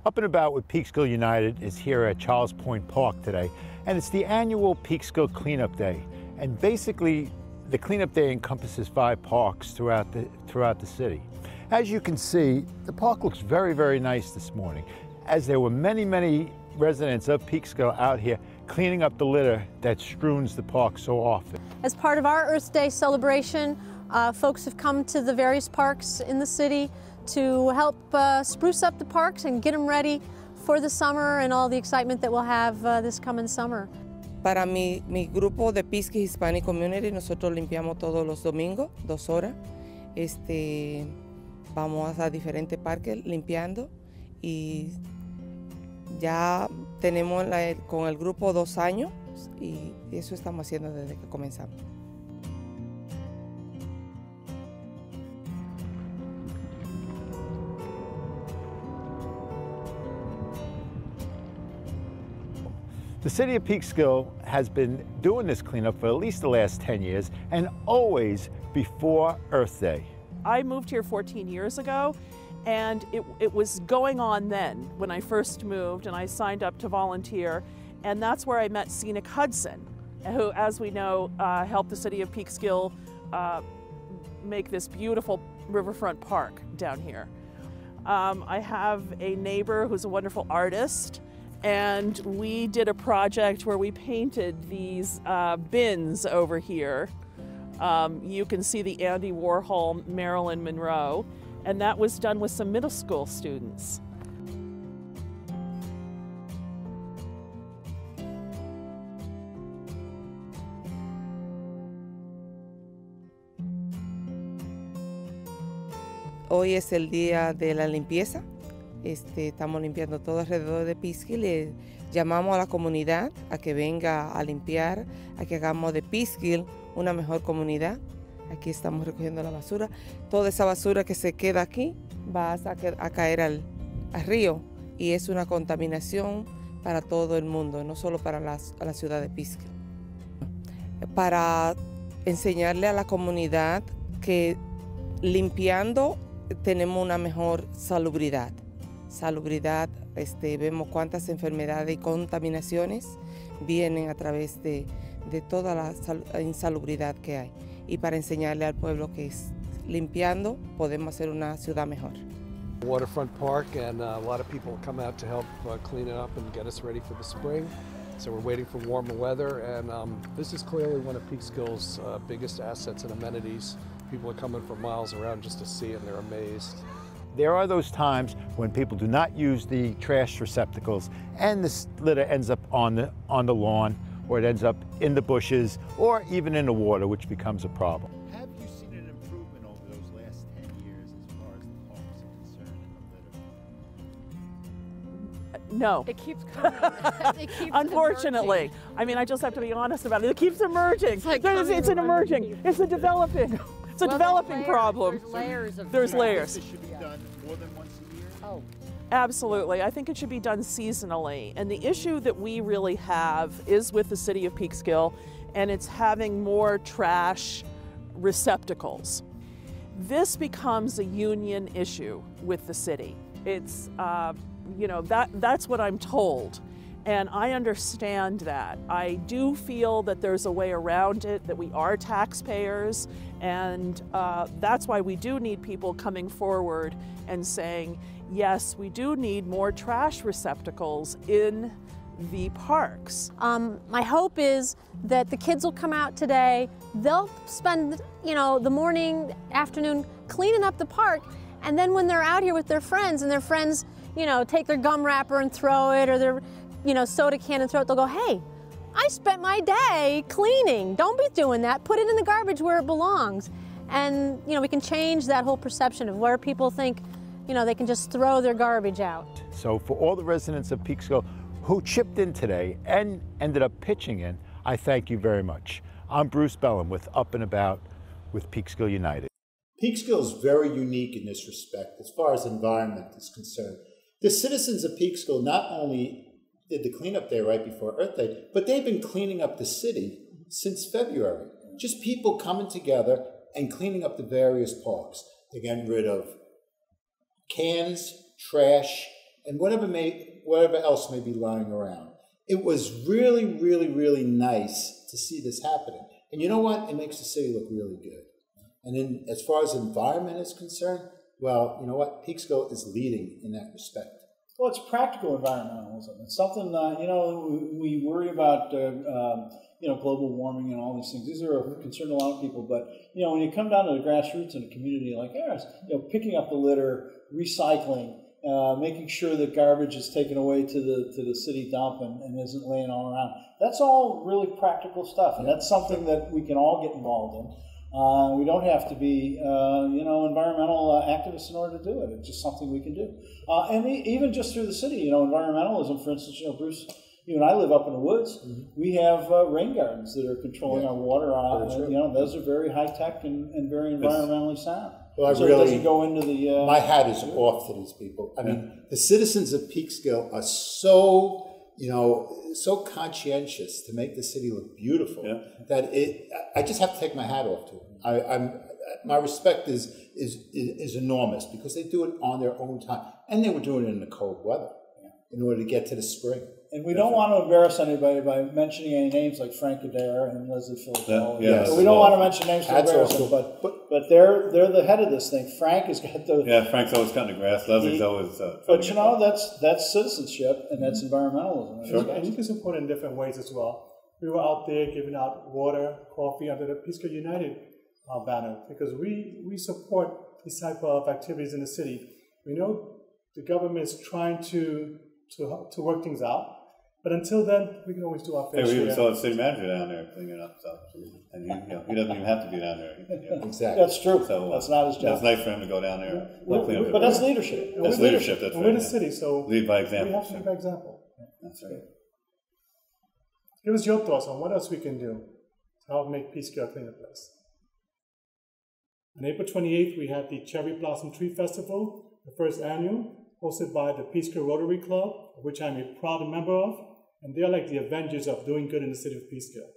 Up and About with Peekskill United is here at Charles Point Park today, and it's the annual Peekskill Clean-Up Day. And basically, the Clean-Up Day encompasses 5 parks throughout the city. As you can see, the park looks very, very nice this morning, as there were many, many residents of Peekskill out here cleaning up the litter that strews the park so often. As part of our Earth Day celebration, folks have come to the various parks in the city to help spruce up the parks and get them ready for the summer and all the excitement that we'll have this coming summer. Para mi grupo de Peekskill Hispanic Community, nosotros limpiamos todos los domingos, 2 horas. Vamos a diferentes parques limpiando y ya tenemos con el grupo 2 años y eso estamos haciendo desde que comenzamos. The city of Peekskill has been doing this cleanup for at least the last 10 years, and always before Earth Day. I moved here 14 years ago, and it was going on then when I first moved, and I signed up to volunteer, and that's where I met Scenic Hudson, who, as we know, helped the city of Peekskill make this beautiful riverfront park down here. I have a neighbor who's a wonderful artist, and we did a project where we painted these bins over here. You can see the Andy Warhol, Marilyn Monroe, and that was done with some middle school students. Hoy es el día de la limpieza Estamos limpiando todo alrededor de Peekskill y llamamos a la comunidad a que venga a limpiar, a que hagamos de Peekskill una mejor comunidad. Aquí estamos recogiendo la basura. Toda esa basura que se queda aquí va a caer al río y es una contaminación para todo el mundo, no solo para la ciudad de Peekskill. Para enseñarle a la comunidad que limpiando tenemos una mejor salubridad. Vemos cuántas enfermedades y contaminaciones vienen a través de toda la insalubridad que hay. Y para enseñarle al pueblo que limpiando podemos hacer una ciudad mejor. Waterfront park, and a lot of people come out to help clean it up and get us ready for the spring. So we're waiting for warmer weather, and this is clearly one of Peekskill's biggest assets and amenities. People are coming from miles around just to see it, and they're amazed. There are those times when people do not use the trash receptacles and the litter ends up on the lawn, or it ends up in the bushes, or even in the water, which becomes a problem. Have you seen an improvement over those last 10 years as far as the parks are concerned in the litter? No. It keeps coming. It keeps Unfortunately. emerging. I mean, I just have to be honest about it. It keeps emerging. It's an emerging. It's a developing. It's a developing problem. There's layers of There's trash. layers. This should be done more than once a year? Oh. Absolutely. I think it should be done seasonally. And the issue that we really have is with the city of Peekskill, and it's having more trash receptacles. This becomes a union issue with the city. It's, you know, that's what I'm told. And I understand that. I do feel that there's a way around it, that we are taxpayers, and that's why we do need people coming forward and saying, yes, we do need more trash receptacles in the parks. My hope is that the kids will come out today, they'll spend, you know, the morning, afternoon cleaning up the park, and then when they're out here with their friends and their friends, you know, take their gum wrapper and throw it, or their, you know, soda can and throw it, they'll go, hey, I spent my day cleaning. Don't be doing that. Put it in the garbage where it belongs. And, you know, we can change that whole perception of where people think, you know, they can just throw their garbage out. So for all the residents of Peekskill who chipped in today and ended up pitching in, I thank you very much. I'm Bruce Bellum with Up and About with Peekskill United. Peekskill is very unique in this respect as far as environment is concerned. The citizens of Peekskill not only did the cleanup day right before Earth Day, but they've been cleaning up the city since February. Just people coming together and cleaning up the various parks. They're getting rid of cans, trash, and whatever else may be lying around. It was really, really, really nice to see this happening. And you know what? It makes the city look really good. And then as far as environment is concerned, well, you know what? Peekskill is leading in that respect. Well, it's practical environmentalism. It's something, you know, we worry about, you know, global warming and all these things. These are a concern to a lot of people. But, you know, when you come down to the grassroots in a community like ours, you know, picking up the litter, recycling, making sure that garbage is taken away to the city dump and isn't laying all around. That's all really practical stuff. And that's something that we can all get involved in. We don't have to be, you know, environmental activists in order to do it. It's just something we can do. And even just through the city, you know, environmentalism, for instance, you know, Bruce, you and I live up in the woods. Mm-hmm. We have rain gardens that are controlling our water. You know, those are very high-tech and very environmentally sound. Well, so it doesn't go into the... my hat is off to these people. I mean, the citizens of Peekskill are so, you know, so conscientious to make the city look beautiful that I just have to take my hat off to them. My respect is enormous because they do it on their own time, and they were doing it in the cold weather in order to get to the spring. And we don't want to embarrass anybody by mentioning any names like Frank Adair and Leslie Phillips. We don't want to mention names to embarrass them, but they're the head of this thing. Frank has got the... Yeah, Frank's always cutting the grass. Leslie's always... but, you know, that's citizenship, and that's environmentalism. Sure. And you can support in different ways as well. We were out there giving out water, coffee under the Peekskill United banner because we support these type of activities in the city. We know the government is trying to work things out, But until then, we can always do our fair Hey, we even share. saw the city manager down there cleaning up stuff, and he doesn't even have to be down there. Exactly. That's true. So That's not his job. It's nice for him to go down there. Clean up But that's leadership. That's leadership. That's and right. we're the city, so lead by we example. have to lead by example. That's right. Give us your thoughts on what else we can do to help make Peekskill a cleaner place. On April 28th, we had the Cherry Blossom Tree Festival, the first annual, hosted by the Peekskill Rotary Club, of which I'm a proud member of, and they're like the Avengers of doing good in the city of Peekskill.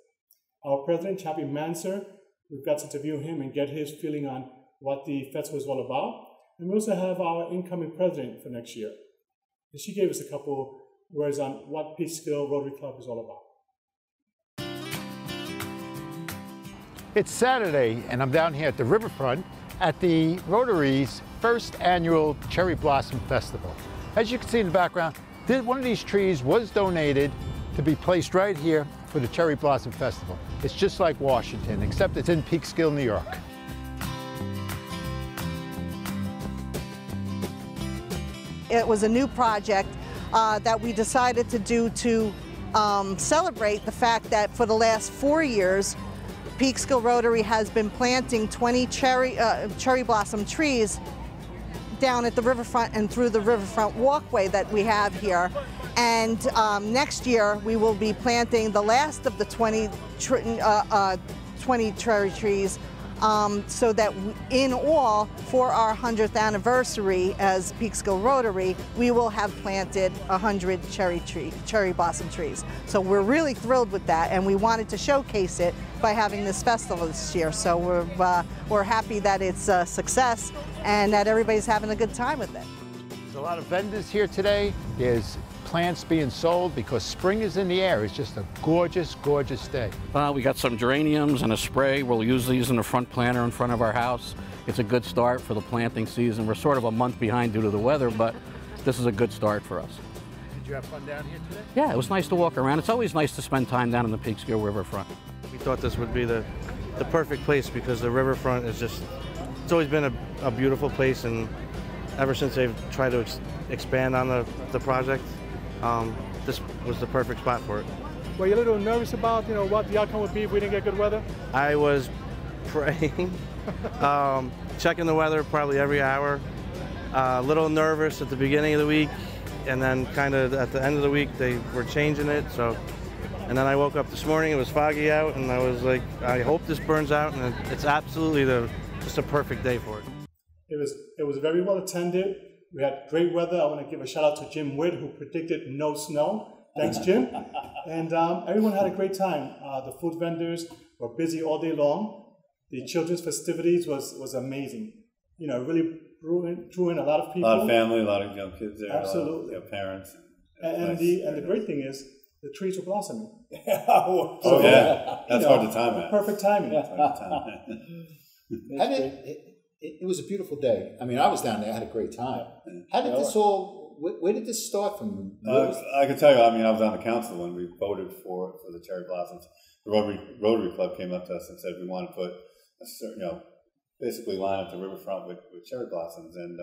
Our president, Chappie Manser, we've got to interview him and get his feeling on what the festival is all about. And we also have our incoming president for next year. And she gave us a couple words on what Peekskill Rotary Club is all about. It's Saturday, and I'm down here at the riverfront at the Rotary's first annual Cherry Blossom Festival. As you can see in the background, one of these trees was donated to be placed right here for the Cherry Blossom Festival. It's just like Washington, except it's in Peekskill, New York. It was a new project that we decided to do to celebrate the fact that for the last 4 years, Peekskill Rotary has been planting 20 cherry blossom trees down at the riverfront and through the riverfront walkway that we have here. And next year we will be planting the last of the 20 cherry trees, so that in all, for our 100th anniversary as Peekskill Rotary, we will have planted 100 cherry blossom trees. So we're really thrilled with that, and we wanted to showcase it by having this festival this year. So we're happy that it's a success and that everybody's having a good time with it. There's a lot of vendors here today. There's plants being sold because spring is in the air. It's just a gorgeous, gorgeous day. We got some geraniums and a spray. We'll use these in the front planter in front of our house. It's a good start for the planting season. We're sort of a month behind due to the weather, but this is a good start for us. Did you have fun down here today? Yeah, it was nice to walk around. It's always nice to spend time down in the Peekskill riverfront. We thought this would be the perfect place because the riverfront is just, it's always been a beautiful place, and ever since they've tried to expand on the project, this was the perfect spot for it. Were you a little nervous about, what the outcome would be if we didn't get good weather? I was praying, checking the weather probably every hour, a little nervous at the beginning of the week, and then kind of at the end of the week they were changing it. And then I woke up this morning, it was foggy out, and I was like, I hope this burns out, and it's absolutely just a perfect day for it. It was very well attended. We had great weather. I want to give a shout out to Jim Witt, who predicted no snow. Thanks, Jim. And everyone had a great time. The food vendors were busy all day long. The children's festivities was amazing. Really drew in a lot of people. A lot of family, a lot of young kids there. Absolutely. A lot of, parents. And the great thing is, the trees were blossoming. Oh yeah, that's hard to time at. Perfect timing. It was a beautiful day. I mean, I was down there. I had a great time. How did this all? Where did this start from? I can tell you. I mean, I was on the council when we voted for the cherry blossoms. The Rotary Club came up to us and said we want to put a certain, basically line up the riverfront with cherry blossoms. And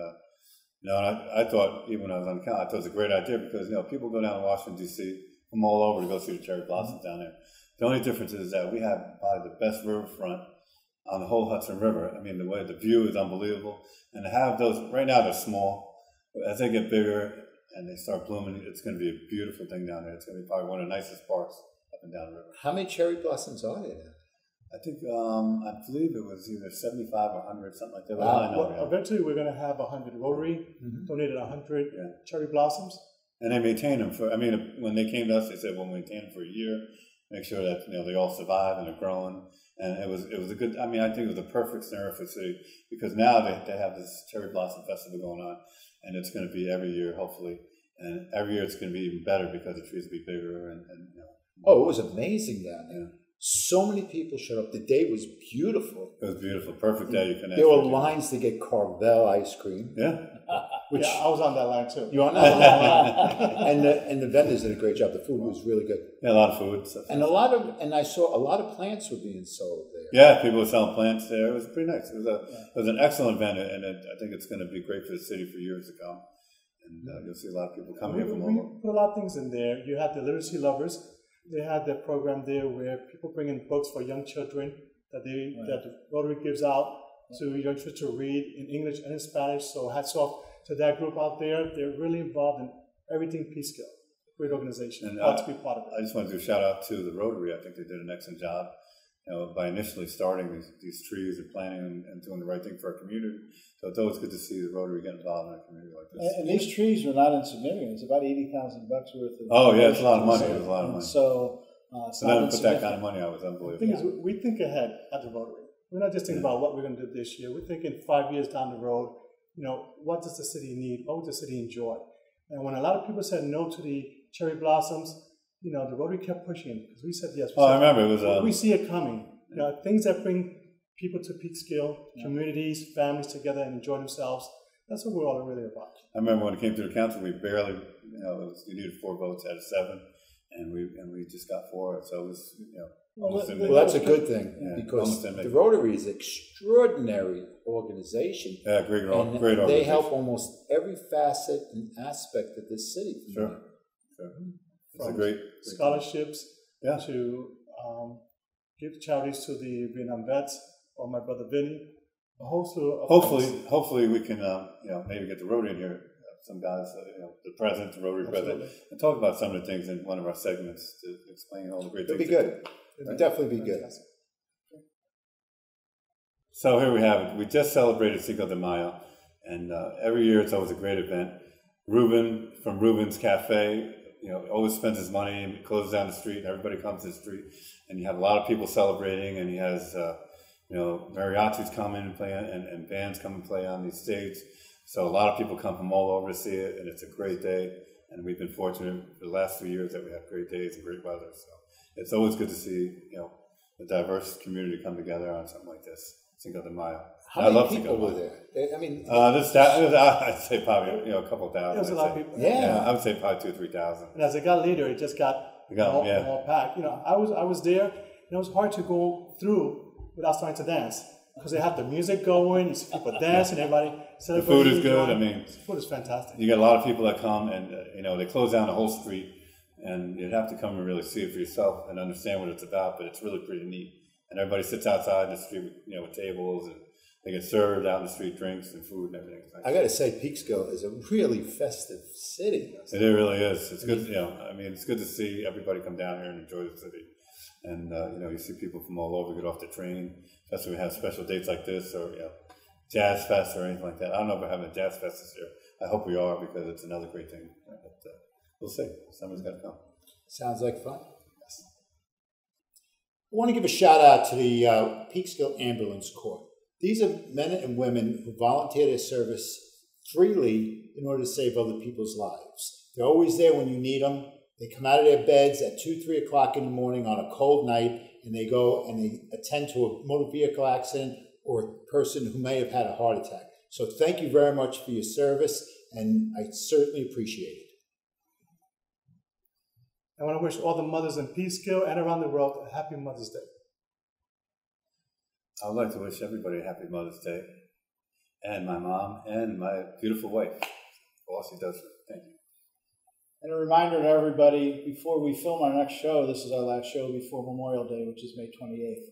and I thought, even when I was on the council, I thought it was a great idea because people go down to Washington D.C. from all over to go see the cherry blossoms down there. The only difference is that we have probably the best riverfront on the whole Hudson River. I mean, the view is unbelievable. And to have those, right now they're small. As they get bigger and they start blooming, it's going to be a beautiful thing down there. It's going to be probably one of the nicest parks up and down the river. How many cherry blossoms are there? I think, I believe it was either 75 or 100, something like that. Well, eventually we're going to have 100. Rotary donated 100 cherry blossoms. And they maintain them when they came to us, they said, we'll maintain them for a year, make sure that, they all survive and they're growing. And it was a good, I think it was a perfect scenario for the city because now they have this cherry blossom festival going on and it's going to be every year, hopefully. And every year it's going to be even better because the trees will be bigger and Oh, it was amazing down there. So many people showed up. The day was beautiful. It was beautiful. Perfect day. You can. There were lines to get Carvel ice cream. Yeah. Which I was on that line too. You on that line? And the vendors did a great job. The food was really good. Yeah, a lot of food. Stuff. And I saw a lot of plants were being sold there. Yeah, people were selling plants there. It was pretty nice. It was an excellent event, and I think it's going to be great for the city for years to come. And you'll see a lot of people coming here from all We over. put a lot of things in there. You had the literacy lovers. They had the program there where people bring in books for young children that the Rotary gives out to young children to read in English and in Spanish. So hats off to that group out there. They're really involved in everything Peekskill. Great organization. And Proud to be part of it. I just want to do a shout out to the Rotary. I think they did an excellent job, by initially starting these trees and planting them and doing the right thing for our community. So it's always good to see the Rotary get involved in a community like this. And these trees are not insignificant. It's about $80,000 worth of. Oh yeah, it's a lot of money. It's a lot of money. So, so then put that kind of money out was The unbelievable. thing is, we think ahead at the Rotary. We're not just thinking about what we're going to do this year. We're thinking 5 years down the road. What does the city need? What would the city enjoy? And when a lot of people said no to the cherry blossoms, the Rotary kept pushing because we said yes. I remember it was. We see it coming. Things that bring people to Peekskill, communities, families together and enjoy themselves. That's what we're all really about. I remember when it came to the council, we barely, you needed 4 votes out of 7, and we just got 4. So it was, Well, that's a good thing because the Rotary is an extraordinary organization. Yeah, great and organization. They help almost every facet and aspect of this city. Sure. It's a great scholarships to give charities to the Vietnam vets or my brother Vinny. A whole slew of hopefully we can maybe get the Rotary in here. Some guys, the president, the Rotary president, and talk about some of the things in one of our segments to explain all the great things. It'd be good. It would definitely be good. So here we have it. We just celebrated Cinco de Mayo, and every year it's always a great event. Ruben from Ruben's Cafe, always spends his money and closes down the street, and everybody comes to the street, and you have a lot of people celebrating, and he has mariachis come in and play, and bands come and play on these stages. So a lot of people come from all over to see it, and it's a great day. And we've been fortunate for the last 3 years that we have great days and great weather. So it's always good to see, a diverse community come together on something like this, Cinco de Mayo. How many people were there? I mean, I'd say probably a couple of thousand. There was a lot of people. Yeah, I would say probably 2,000 or 3,000. And as it got later, it just got all packed. I was there, and it was hard to go through without starting to dance. Because they have the music going, you see people dancing, everybody celebrating. The food is good. The food is fantastic. You get a lot of people that come, and they close down the whole street, and you'd have to come and really see it for yourself and understand what it's about. But it's really pretty neat. And everybody sits outside in the street, with tables, and they get served out in the street drinks and food and everything. I got to say, Peekskill is a really festive city. It really is. It's good. It's good to see everybody come down here and enjoy the city. And, you see people from all over get off the train, especially when we have special dates like this or, Jazz Fest or anything like that. I don't know if we're having a Jazz Fest this year. I hope we are because it's another great thing. But we'll see. Somebody's got to come. Sounds like fun. Yes. I want to give a shout out to the Peekskill Ambulance Corps. These are men and women who volunteer their service freely in order to save other people's lives. They're always there when you need them. They come out of their beds at 2, 3 o'clock in the morning on a cold night, and they go and they attend to a motor vehicle accident or a person who may have had a heart attack. So thank you very much for your service, and I certainly appreciate it. I want to wish all the mothers in Peekskill and around the world a happy Mother's Day. I would like to wish everybody a happy Mother's Day, and my mom and my beautiful wife for all she does for me. Thank you. And a reminder to everybody, before we film our next show, this is our last show before Memorial Day, which is May 28th.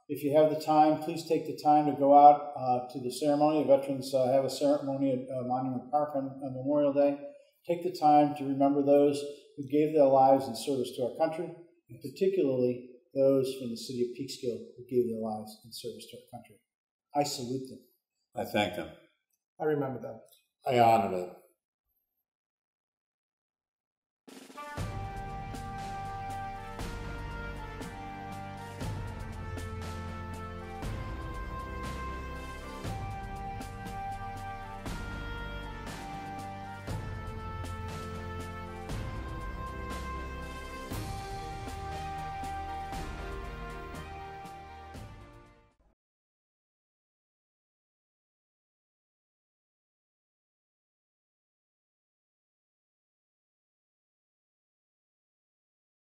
If you have the time, please take the time to go out to the ceremony. The veterans have a ceremony at Monument Park on Memorial Day. Take the time to remember those who gave their lives in service to our country, and particularly those from the city of Peekskill who gave their lives in service to our country. I salute them. I thank them. I remember them. I honor them.